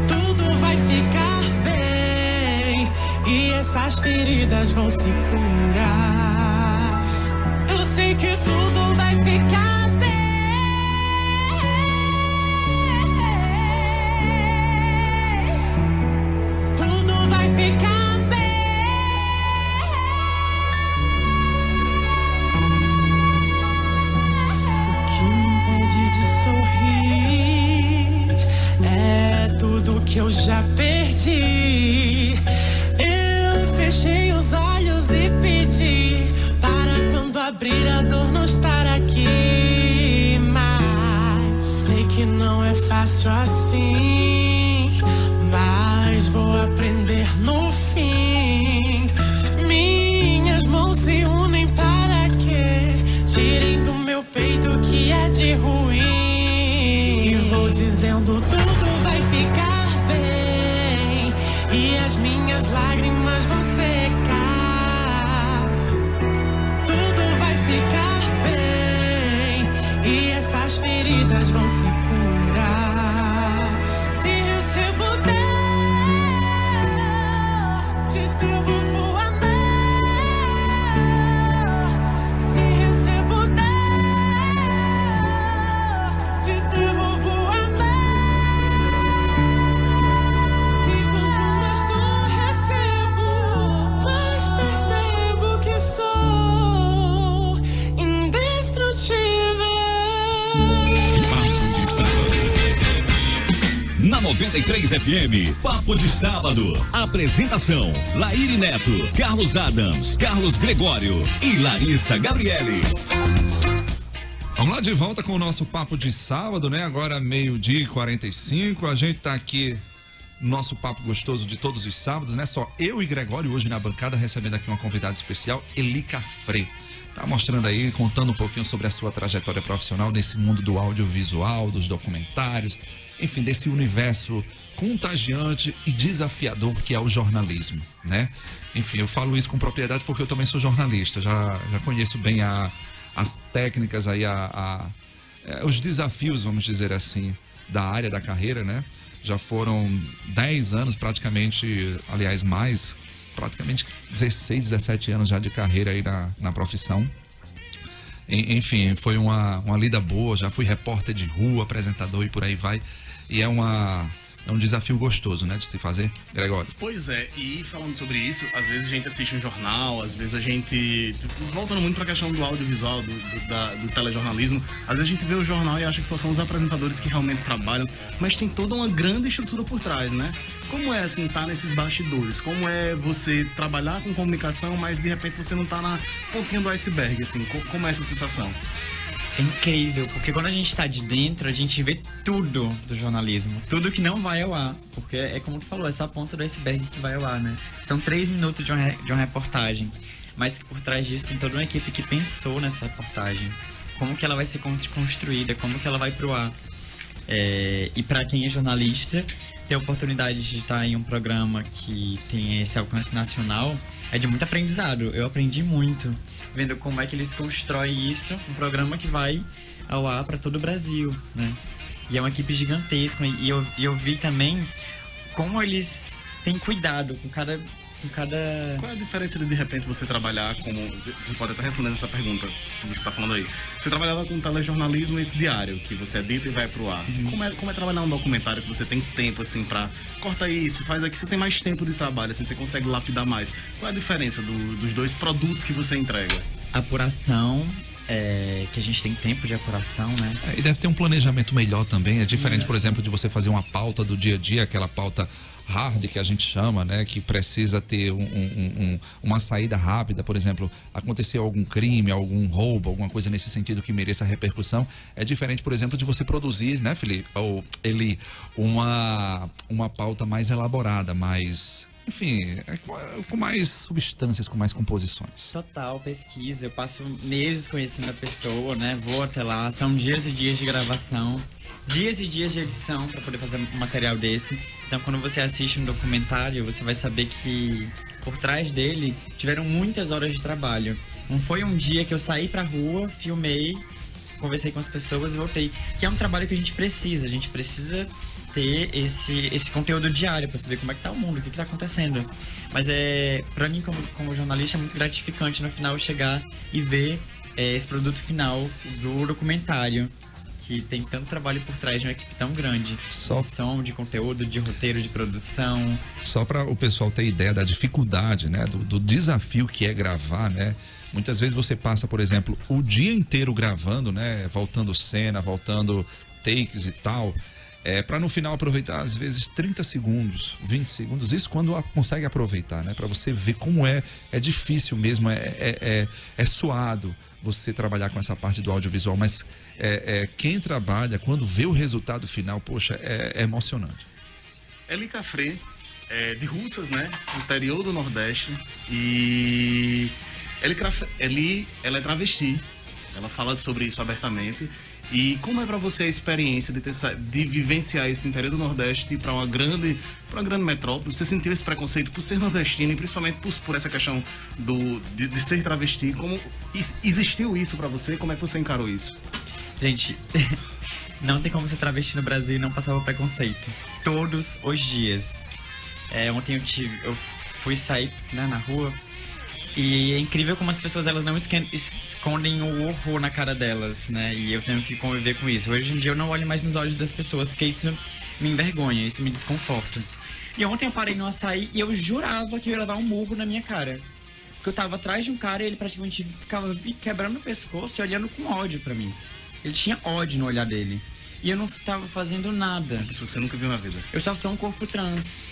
Tudo vai ficar bem e essas feridas vão se curar. Eu sei que tudo vai ficar bem. Tudo vai ficar que eu já perdi. Eu fechei os olhos e pedi para quando abrir a dor não estar aqui. Mas sei que não é fácil assim, mas vou aprender no fim. Minhas mãos se unem para que tirem do meu peito o que é de ruim. E vou dizendo tudo vai ficar bem e as minhas lágrimas vão secar. Tudo vai ficar bem e essas feridas vão se curar. Se recebo Deus, se devo vou amar. Se recebo Deus, se devo vou amar. Na 93 FM, Papo de Sábado. Apresentação: Laíri Neto, Carlos Adams, Carlos Gregório e Larissa Gabriele. Vamos lá de volta com o nosso Papo de Sábado, né? Agora 12h45. A gente tá aqui no nosso papo gostoso de todos os sábados, né? Só eu e Gregório hoje na bancada, recebendo aqui uma convidada especial, Eli Cafré. Tá mostrando aí, contando um pouquinho sobre a sua trajetória profissional nesse mundo do audiovisual, dos documentários, enfim, desse universo contagiante e desafiador que é o jornalismo, né? Enfim, eu falo isso com propriedade porque eu também sou jornalista, já conheço bem as técnicas aí, os desafios, vamos dizer assim, da área da carreira, né? Já foram 10 anos praticamente, aliás, mais, praticamente 16, 17 anos já de carreira aí na profissão. Enfim, foi uma lida boa, já fui repórter de rua, apresentador e por aí vai. E é uma é um desafio gostoso, né, de se fazer, Gregório? Pois é, e falando sobre isso, às vezes a gente assiste um jornal, às vezes a gente, voltando muito pra questão do audiovisual, do telejornalismo, às vezes a gente vê o jornal e acha que só são os apresentadores que realmente trabalham, mas tem toda uma grande estrutura por trás, né? Como é, assim, estar nesses bastidores? Como é você trabalhar com comunicação, mas de repente você não tá na pontinha do iceberg, assim? Como é essa sensação? É incrível, porque quando a gente tá de dentro, a gente vê tudo do jornalismo. Tudo que não vai ao ar. Porque é como tu falou, é só a ponta do iceberg que vai ao ar, né? São 3 minutos de uma reportagem. Mas por trás disso tem toda uma equipe que pensou nessa reportagem. Como que ela vai ser construída, como que ela vai pro ar. E pra quem é jornalista, ter a oportunidade de estar em um programa que tem esse alcance nacional é de muito aprendizado. Eu aprendi muito vendo como é que eles constroem isso, um programa que vai ao ar para todo o Brasil, né? E é uma equipe gigantesca, e eu vi também como eles têm cuidado com cada... Qual é a diferença de repente você trabalhar como... Você pode até responder essa pergunta que você está falando aí. Você trabalhava com telejornalismo, esse diário, que você edita e vai pro ar. Como é trabalhar um documentário que você tem tempo, assim, pra... Corta isso, faz aqui, você tem mais tempo de trabalho, assim, você consegue lapidar mais. Qual é a diferença dos dois produtos que você entrega? Apuração... que a gente tem tempo de apuração, né? E deve ter um planejamento melhor também. É diferente, por exemplo, de você fazer uma pauta do dia a dia, aquela pauta hard que a gente chama, né? Que precisa ter uma saída rápida. Por exemplo, aconteceu algum crime, algum roubo, alguma coisa nesse sentido que mereça repercussão. É diferente, por exemplo, de você produzir, né, Felipe? Ou Eli, uma pauta mais elaborada, mais... Enfim, com mais substâncias, com mais composições. Total, pesquisa. Eu passo meses conhecendo a pessoa, né? Vou até lá. São dias e dias de gravação, dias e dias de edição para poder fazer um material desse. Então, quando você assiste um documentário, você vai saber que por trás dele tiveram muitas horas de trabalho. Não foi um dia que eu saí pra rua, filmei, conversei com as pessoas e voltei. Que é um trabalho que a gente precisa. A gente precisa ter esse conteúdo diário para saber como é que tá o mundo, o que tá acontecendo. Mas pra mim, como jornalista, é muito gratificante no final chegar e ver esse produto final do documentário, que tem tanto trabalho por trás de uma equipe tão grande. De som, de conteúdo, de roteiro, de produção. Só para o pessoal ter ideia da dificuldade, né? Do desafio que é gravar, né? Muitas vezes você passa, por exemplo, o dia inteiro gravando, né? Voltando cena, voltando takes e tal. Para no final aproveitar, às vezes, 30 segundos, 20 segundos, isso quando consegue aproveitar, né? Para você ver como é difícil mesmo, é suado você trabalhar com essa parte do audiovisual, mas quem trabalha, quando vê o resultado final, poxa, é emocionante. Eli Cafré, de Russas, né? Interior do Nordeste, e ela é travesti, ela fala sobre isso abertamente. E como é pra você a experiência de vivenciar isso no interior do Nordeste e pra uma grande metrópole? Você sentiu esse preconceito por ser nordestino e principalmente por essa questão de ser travesti? Como existiu isso pra você? Como é que você encarou isso? Gente, não tem como ser travesti no Brasil e não passar por preconceito. Todos os dias. Ontem eu fui sair, né, na rua. E é incrível como as pessoas, elas não escondem o horror na cara delas, né? E eu tenho que conviver com isso. Hoje em dia eu não olho mais nos olhos das pessoas, porque isso me envergonha, isso me desconforta. E ontem eu parei no açaí e eu jurava que eu ia levar um murro na minha cara. Porque eu tava atrás de um cara e ele praticamente ficava quebrando o pescoço e olhando com ódio pra mim. Ele tinha ódio no olhar dele. E eu não tava fazendo nada. Uma pessoa que você nunca viu na vida. Eu só sou um corpo trans.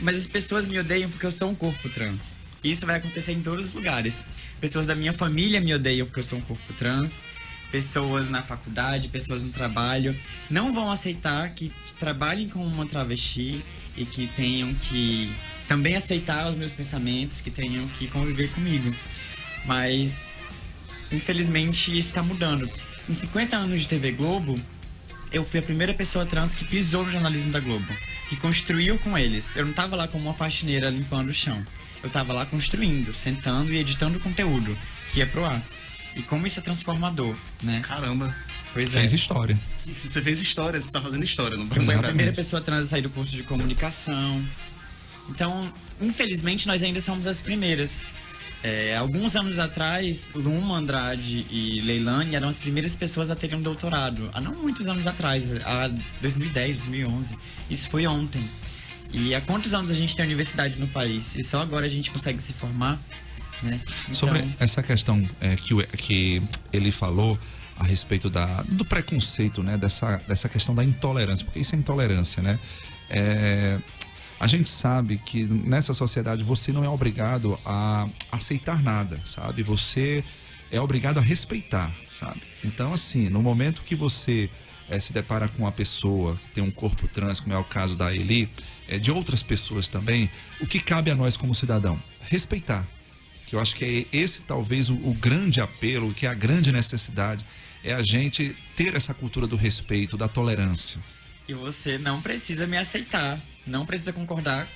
Mas as pessoas me odeiam porque eu sou um corpo trans. Isso vai acontecer em todos os lugares. Pessoas da minha família me odeiam porque eu sou um corpo trans. Pessoas na faculdade, pessoas no trabalho não vão aceitar que trabalhem com uma travesti e que tenham que também aceitar os meus pensamentos, que tenham que conviver comigo. Mas, infelizmente, isso está mudando. Em 50 anos de TV Globo, eu fui a primeira pessoa trans que pisou no jornalismo da Globo, que construiu com eles. Eu não estava lá como uma faxineira limpando o chão. Eu tava lá construindo, sentando e editando conteúdo que ia pro ar. E como isso é transformador, né? Caramba. Pois Fez história. Você fez história, você tá fazendo história. Não Eu fui a primeira pessoa trans a sair do curso de comunicação. Então, infelizmente, nós ainda somos as primeiras. Alguns anos atrás, Luma, Andrade e Leilani eram as primeiras pessoas a terem um doutorado. Há não muitos anos atrás, há 2010, 2011. Isso foi ontem. E há quantos anos a gente tem universidades no país? E só agora a gente consegue se formar, né? Então... Sobre essa questão que ele falou a respeito do preconceito, né? Dessa questão da intolerância, porque isso é intolerância, né? A gente sabe que nessa sociedade você não é obrigado a aceitar nada, sabe? Você é obrigado a respeitar, sabe? Então, assim, no momento que você se depara com uma pessoa que tem um corpo trans, como é o caso da Eli, de outras pessoas também, o que cabe a nós como cidadão? Respeitar. Que eu acho que é esse talvez o grande apelo, que é a grande necessidade, é a gente ter essa cultura do respeito, da tolerância. E você não precisa me aceitar, não precisa concordar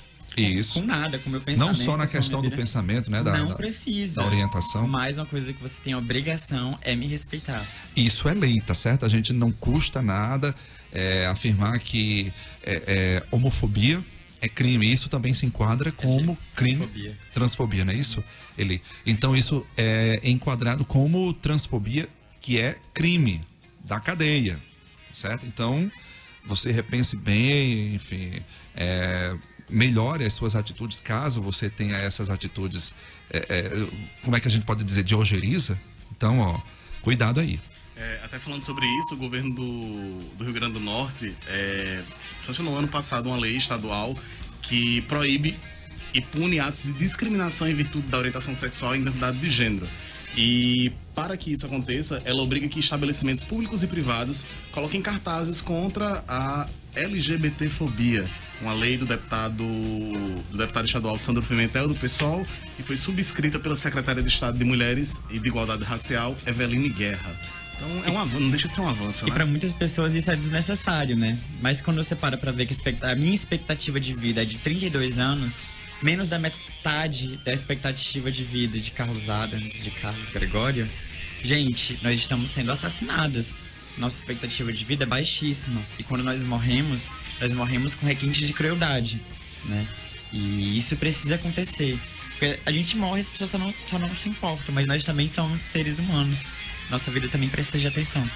com nada, com o meu pensamento. Não só na questão do pensamento, né? Não precisa. Da orientação. Mas uma coisa que você tem a obrigação é me respeitar. Isso é lei, tá certo? A gente não custa nada afirmar que homofobia é crime. Isso também se enquadra como crime. Transfobia, não é isso? Então isso é enquadrado como transfobia, que é crime da cadeia, tá certo? Então você repense bem, enfim, melhore as suas atitudes, caso você tenha essas atitudes, como é que a gente pode dizer, de ojeriza. Então, ó, cuidado aí. Até falando sobre isso, o governo do Rio Grande do Norte sancionou ano passado uma lei estadual que proíbe e pune atos de discriminação em virtude da orientação sexual e identidade de gênero. E para que isso aconteça, ela obriga que estabelecimentos públicos e privados coloquem cartazes contra a LGBTfobia, uma lei do deputado estadual Sandro Pimentel, do PSOL, que foi subscrita pela secretária de Estado de Mulheres e de Igualdade Racial, Eveline Guerra. Então não deixa de ser um avanço, né? E para muitas pessoas isso é desnecessário, né? Mas quando você para ver que a minha expectativa de vida é de 32 anos, menos da metade da expectativa de vida de Carlos Adams, de Carlos Gregório, gente, nós estamos sendo assassinados. Nossa expectativa de vida é baixíssima. E quando nós morremos com requinte de crueldade, né? E isso precisa acontecer. Porque a gente morre, as pessoas só não se importam, mas nós também somos seres humanos. Nossa vida também precisa de atenção.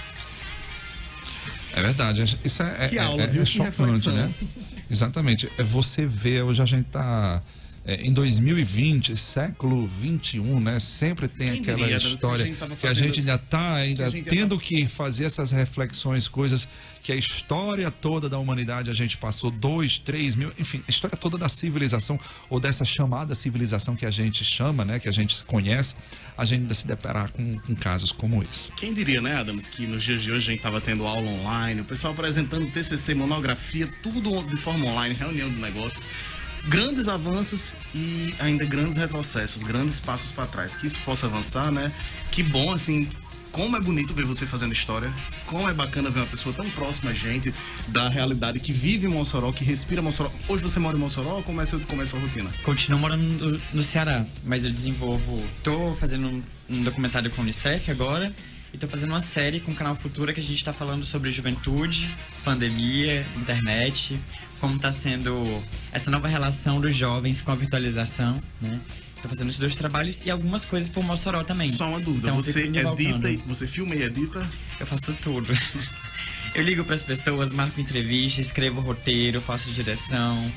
É verdade, isso é chocante, né? Exatamente. Você vê, hoje a gente tá em 2020, século 21, né? Sempre tem aquela história que a gente ainda está tendo que fazer essas reflexões, coisas que a história toda da humanidade a gente passou 2, 3 mil, enfim, a história toda da civilização, ou dessa chamada civilização que a gente chama, né? Que a gente conhece, a gente ainda se deparar com casos como esse. Quem diria, né, Adams, que nos dias de hoje a gente estava tendo aula online, o pessoal apresentando TCC, monografia, tudo de forma online, reunião de negócios. Grandes avanços e ainda grandes retrocessos, grandes passos para trás. Que isso possa avançar, né? Que bom, assim, como é bonito ver você fazendo história, como é bacana ver uma pessoa tão próxima a gente, da realidade, que vive em Mossoró, que respira Mossoró. Hoje você mora em Mossoró ou começa a rotina? Continuo morando no Ceará, mas eu tô fazendo um documentário com a Unicef agora, e tô fazendo uma série com o canal Futura que a gente tá falando sobre juventude, pandemia, internet, como tá sendo essa nova relação dos jovens com a virtualização, né? Tô fazendo esses 2 trabalhos e algumas coisas por Mossoró também. Só uma dúvida, então, você edita, você filma e edita? Eu faço tudo. Eu ligo pras pessoas, marco entrevista, escrevo roteiro, faço direção,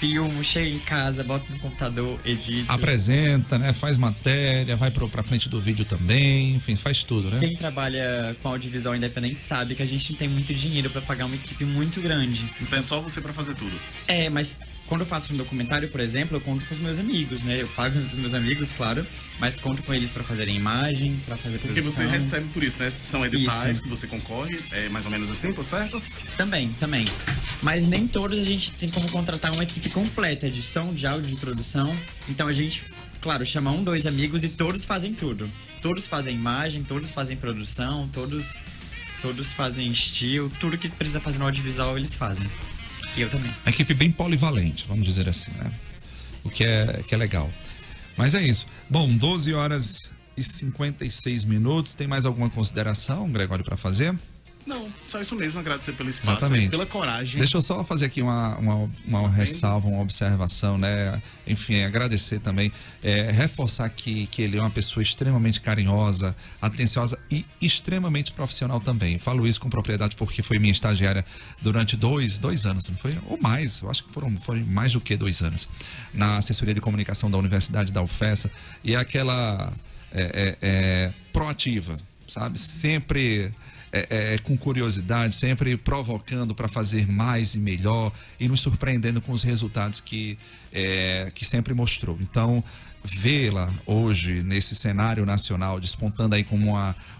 filmo, chego em casa, boto no computador, edito. Apresenta, né? Faz matéria, vai pra frente do vídeo também, enfim, faz tudo, né? Quem trabalha com audiovisual independente sabe que a gente não tem muito dinheiro pra pagar uma equipe muito grande. Então é só você pra fazer tudo? Mas quando eu faço um documentário, por exemplo, eu conto com os meus amigos, né? Eu pago os meus amigos, claro, mas conto com eles pra fazerem imagem, pra fazer produção. Porque você recebe por isso, né? São editais que você concorre, é mais ou menos assim, por certo? Também. Mas nem todos a gente tem como contratar uma equipe completa de som, de áudio, de produção. Então a gente, claro, chama 1, 2 amigos e todos fazem tudo. Todos fazem imagem, todos fazem produção, todos fazem estilo, tudo que precisa fazer no audiovisual eles fazem. E eu também. Uma equipe bem polivalente, vamos dizer assim, né? O que é legal. Mas é isso. Bom, 12 horas e 56 minutos. Tem mais alguma consideração, Gregório, para fazer? Não. só isso mesmo, agradecer pelo espaço, Exatamente. pela coragem. Deixa eu só fazer aqui uma ressalva, uma observação, né? Enfim, agradecer também, reforçar que ele é uma pessoa extremamente carinhosa, atenciosa e extremamente profissional também. Falo isso com propriedade porque foi minha estagiária durante dois anos, não foi? Ou mais, eu acho que foram mais do que 2 anos, na assessoria de comunicação da Universidade da UFESA, e é aquela proativa, sabe? Sempre com curiosidade, sempre provocando para fazer mais e melhor e nos surpreendendo com os resultados que sempre mostrou. Então, vê-la hoje nesse cenário nacional, despontando aí como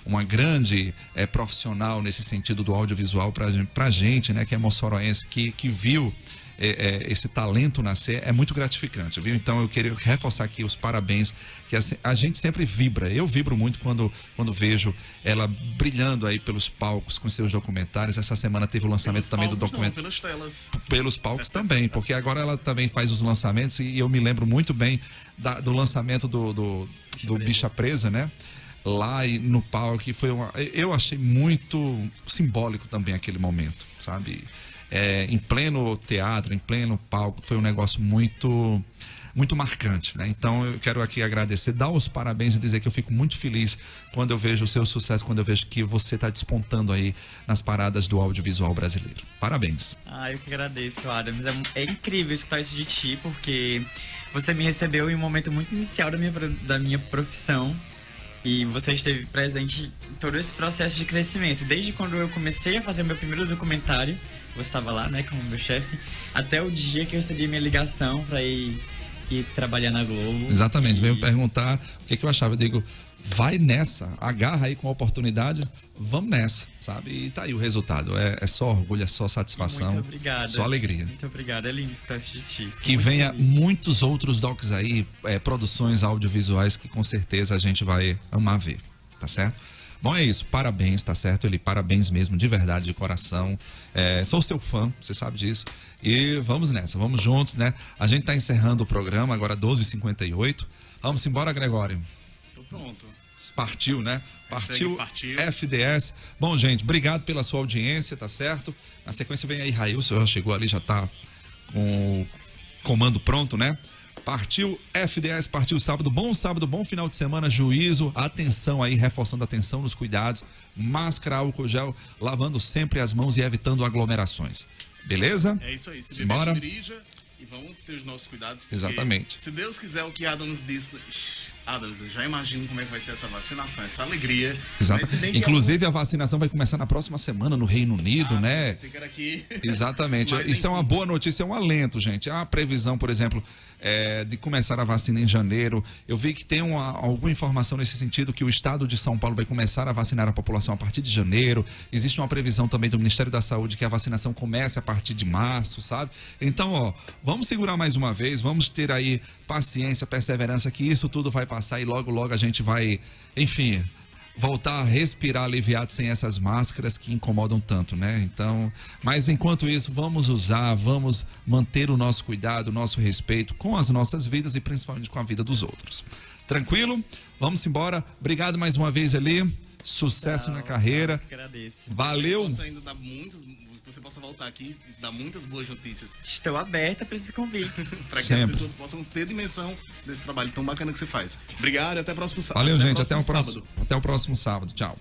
uma grande profissional nesse sentido do audiovisual para a gente, né, que é moçoroense, que viu esse talento nascer, é muito gratificante, viu? Então eu queria reforçar aqui os parabéns, que a gente sempre vibra. Eu vibro muito quando vejo ela brilhando aí pelos palcos com seus documentários. Essa semana teve o lançamento também do documentário. Pelas telas. Pelos palcos também, porque agora ela também faz os lançamentos e eu me lembro muito bem do lançamento do Bicha Presa, né? Lá no palco, eu achei muito simbólico também aquele momento, sabe? Em pleno teatro, em pleno palco, foi um negócio muito marcante, né? Então eu quero aqui agradecer, dar os parabéns e dizer que eu fico muito feliz quando eu vejo o seu sucesso, quando eu vejo que você está despontando aí nas paradas do audiovisual brasileiro. Parabéns. Eu que agradeço, Adams. É incrível escutar isso de ti, porque você me recebeu em um momento muito inicial da minha profissão. E você esteve presente em todo esse processo de crescimento. Desde quando eu comecei a fazer meu primeiro documentário, você estava lá, né, como meu chefe, até o dia que eu recebi minha ligação para ir trabalhar na Globo. Exatamente, veio perguntar o que eu achava. Eu digo, vai nessa, agarra aí com a oportunidade, vamos nessa, sabe? E tá aí o resultado. É só orgulho, é só satisfação. Muito obrigado. Só alegria. Muito obrigado, é lindo escutar isso de ti. Que venha muitos outros docs aí, produções audiovisuais que com certeza a gente vai amar ver, tá certo? Bom, é isso, parabéns, tá certo, Eli? Parabéns mesmo, de verdade, de coração. Sou seu fã, você sabe disso. E vamos nessa, vamos juntos, né? A gente tá encerrando o programa, agora 12h58. Vamos embora, Gregório? Tô pronto. Partiu, né? Partiu. FDS. Bom, gente, obrigado pela sua audiência, tá certo? Na sequência vem aí Railson, já chegou ali, já tá com o comando pronto, né? Partiu FDS, partiu sábado, bom final de semana, juízo, atenção aí, reforçando a atenção nos cuidados, máscara, álcool gel, lavando sempre as mãos e evitando aglomerações. Beleza? É isso aí, se Simbora. dirija e vamos ter os nossos cuidados. Exatamente. Se Deus quiser, o que Adams disse... Adams, eu já imagino como é que vai ser essa vacinação, essa alegria. Exato. Inclusive a vacinação vai começar na próxima semana no Reino Unido, né? Você quer aqui. Exatamente. Mas, isso é uma boa notícia, é um alento, gente. Há a previsão, por exemplo, de começar a vacina em janeiro. Eu vi que tem alguma informação nesse sentido, que o estado de São Paulo vai começar a vacinar a população a partir de janeiro. Existe uma previsão também do Ministério da Saúde que a vacinação comece a partir de março, sabe? Então, vamos segurar mais uma vez, vamos ter aí paciência, perseverança, que isso tudo vai passar e logo, logo a gente vai, enfim, voltar a respirar aliviado sem essas máscaras que incomodam tanto, né? Então, mas enquanto isso, vamos manter o nosso cuidado, o nosso respeito com as nossas vidas e principalmente com a vida dos outros. Tranquilo? Vamos embora. Obrigado mais uma vez, Eli. Sucesso na carreira. Agradeço. Valeu. Você possa voltar aqui e dar muitas boas notícias. Estou aberta para esses convites. Para que as pessoas possam ter dimensão desse trabalho tão bacana que você faz. Obrigado e até o próximo sábado. Valeu, gente. Até o próximo sábado. Tchau.